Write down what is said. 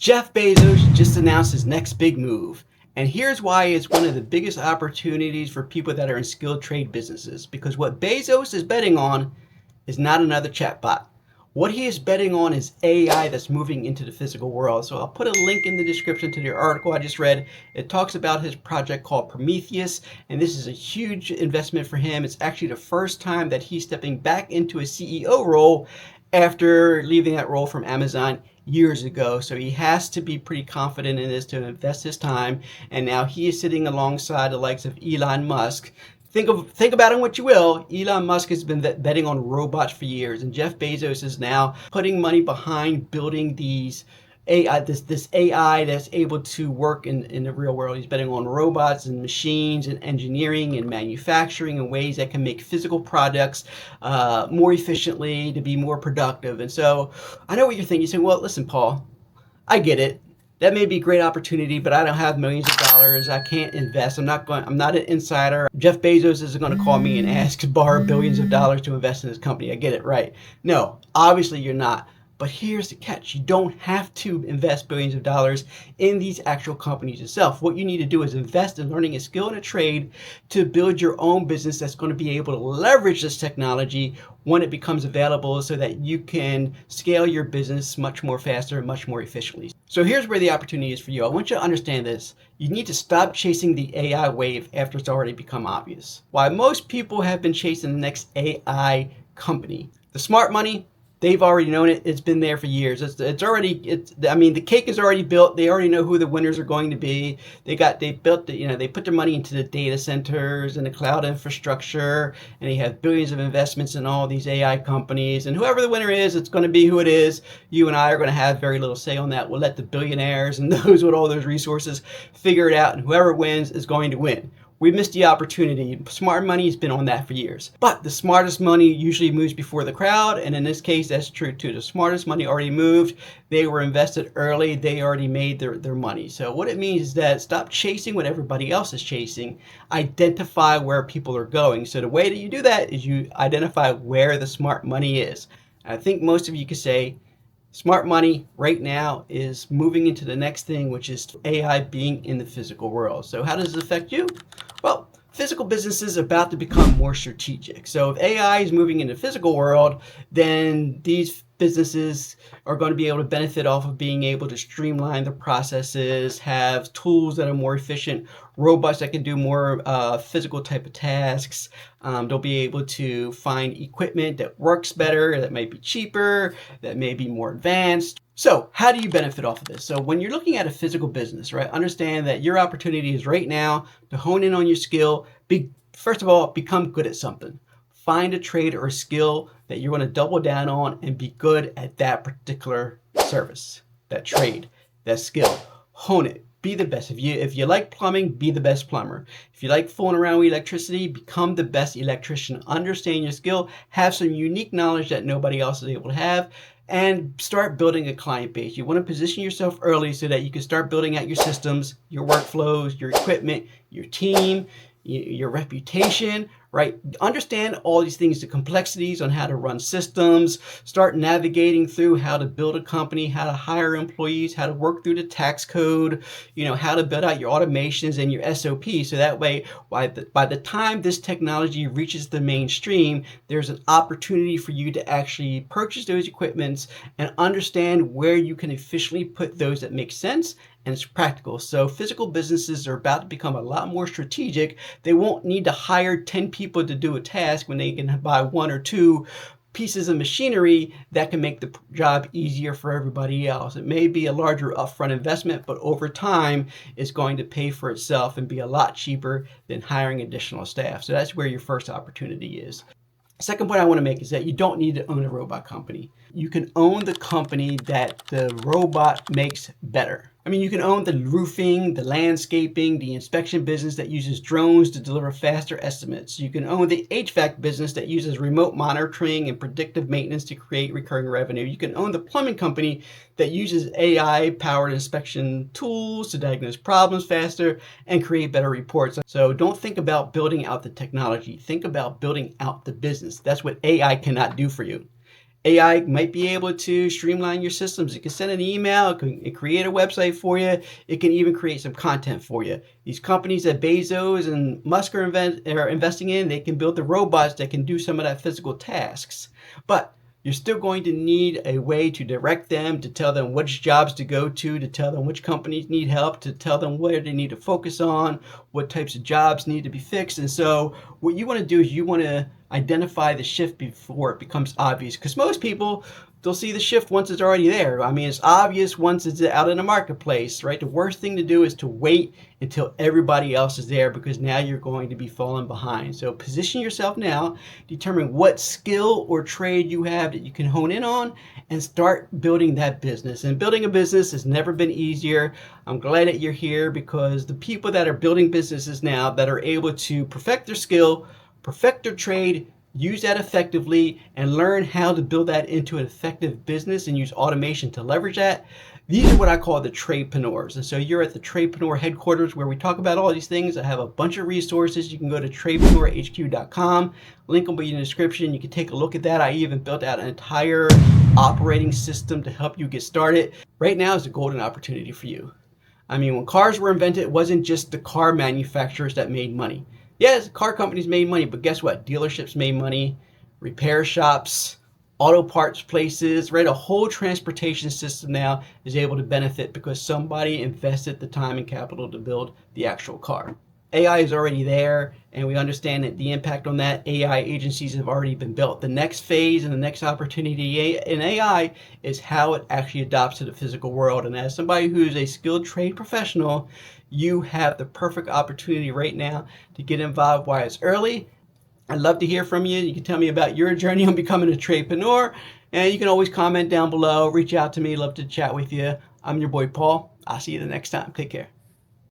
Jeff Bezos just announced his next big move. And here's why it's one of the biggest opportunities for people that are in skilled trade businesses. Because what Bezos is betting on is not another chatbot. What he is betting on is AI that's moving into the physical world. So I'll put a link in the description to the article I just read. It talks about his project called Prometheus, and this is a huge investment for him. It's actually the first time that he's stepping back into a CEO role after leaving that role from Amazon years ago. So he has to be pretty confident in this to invest his time. And now he is sitting alongside the likes of Elon Musk. Think about it what you will. Elon Musk has been betting on robots for years, and Jeff Bezos is now putting money behind building these AI, this AI that's able to work in the real world. He's betting on robots and machines and engineering and manufacturing in ways that can make physical products more efficiently, to be more productive. And so I know what you're thinking. You're saying, well, listen, Paul, I get it. That may be a great opportunity, but I don't have millions of dollars. I can't invest. I'm not an insider. Jeff Bezos isn't going to call me and ask to borrow billions of dollars to invest in his company. I get it, right? No, obviously you're not. But here's the catch. You don't have to invest billions of dollars in these actual companies yourself. What you need to do is invest in learning a skill and a trade to build your own business that's going to be able to leverage this technology when it becomes available, so that you can scale your business much more faster and much more efficiently. So here's where the opportunity is for you. I want you to understand this. You need to stop chasing the AI wave after it's already become obvious. While most people have been chasing the next AI company, the smart money, they've already known it. It's been there for years. I mean, the cake is already built. They already know who the winners are going to be. They put their money into the data centers and the cloud infrastructure, and they have billions of investments in all these AI companies. And whoever the winner is, it's going to be who it is. You and I are going to have very little say on that. We'll let the billionaires and those with all those resources figure it out, and whoever wins is going to win. We missed the opportunity. Smart money has been on that for years. But the smartest money usually moves before the crowd, and in this case, that's true too. The smartest money already moved. They were invested early. They already made their money. So what it means is that stop chasing what everybody else is chasing. Identify where people are going. So the way that you do that is you identify where the smart money is. I think most of you could say, smart money right now is moving into the next thing, which is AI being in the physical world. So how does it affect you? Well, physical businesses are about to become more strategic. So if AI is moving into the physical world, then these businesses are going to be able to benefit off of being able to streamline the processes, have tools that are more efficient, robots that can do more physical type of tasks. They'll be able to find equipment that works better, that might be cheaper, that may be more advanced. So how do you benefit off of this? So when you're looking at a physical business, right, understand that your opportunity is right now to hone in on your skill. First of all, become good at something. Find a trade or a skill that you're going to double down on and be good at that particular service, that trade, that skill. Hone it. Be the best. If you like plumbing, be the best plumber. If you like fooling around with electricity, become the best electrician. Understand your skill. Have some unique knowledge that nobody else is able to have. And start building a client base. You want to position yourself early so that you can start building out your systems, your workflows, your equipment, your team, your reputation, right? Understand all these things, the complexities on how to run systems, start navigating through how to build a company, how to hire employees, how to work through the tax code, how to build out your automations and your SOP. So that way, by the time this technology reaches the mainstream, there's an opportunity for you to actually purchase those equipments and understand where you can efficiently put those that make sense and it's practical. So physical businesses are about to become a lot more strategic. They won't need to hire 10 people to do a task when they can buy one or two pieces of machinery that can make the job easier for everybody else. It may be a larger upfront investment, but over time it's going to pay for itself and be a lot cheaper than hiring additional staff. So that's where your first opportunity is. Second point I want to make is that you don't need to own a robot company. You can own the company that the robot makes better. I mean, you can own the roofing, the landscaping, the inspection business that uses drones to deliver faster estimates. You can own the HVAC business that uses remote monitoring and predictive maintenance to create recurring revenue. You can own the plumbing company that uses AI-powered inspection tools to diagnose problems faster and create better reports. So don't think about building out the technology. Think about building out the business. That's what AI cannot do for you. AI might be able to streamline your systems. It can send an email, it can create a website for you, it can even create some content for you. These companies that Bezos and Musk are investing in, they can build the robots that can do some of that physical tasks. But you're still going to need a way to direct them, to tell them which jobs to go to tell them which companies need help, to tell them where they need to focus on, what types of jobs need to be fixed. And so what you want to do is you want to identify the shift before it becomes obvious, because most people, they'll see the shift once it's already there. I mean, it's obvious once it's out in the marketplace, right? The worst thing to do is to wait until everybody else is there, because now you're going to be falling behind. So position yourself now, determine what skill or trade you have that you can hone in on, and start building that business. And building a business has never been easier. I'm glad that you're here, because the people that are building businesses now that are able to perfect their skill, perfect their trade, use that effectively, and learn how to build that into an effective business and use automation to leverage that. These are what I call the tradepreneurs. And so you're at the Tradepreneur headquarters, where we talk about all these things. I have a bunch of resources. You can go to tradepreneurhq.com. Link will be in the description. You can take a look at that. I even built out an entire operating system to help you get started. Right now is a golden opportunity for you. I mean, when cars were invented, it wasn't just the car manufacturers that made money. Yes, car companies made money, but guess what? Dealerships made money, repair shops, auto parts places, right? A whole transportation system now is able to benefit because somebody invested the time and capital to build the actual car. AI is already there, and we understand that the impact on that, AI agencies have already been built. The next phase and the next opportunity in AI is how it actually adopts to the physical world. And as somebody who's a skilled trade professional, you have the perfect opportunity right now to get involved while it's early. I'd love to hear from you. You can tell me about your journey on becoming a tradepreneur, and you can always comment down below, reach out to me. Love to chat with you. I'm your boy Paul. I'll see you the next time. Take care.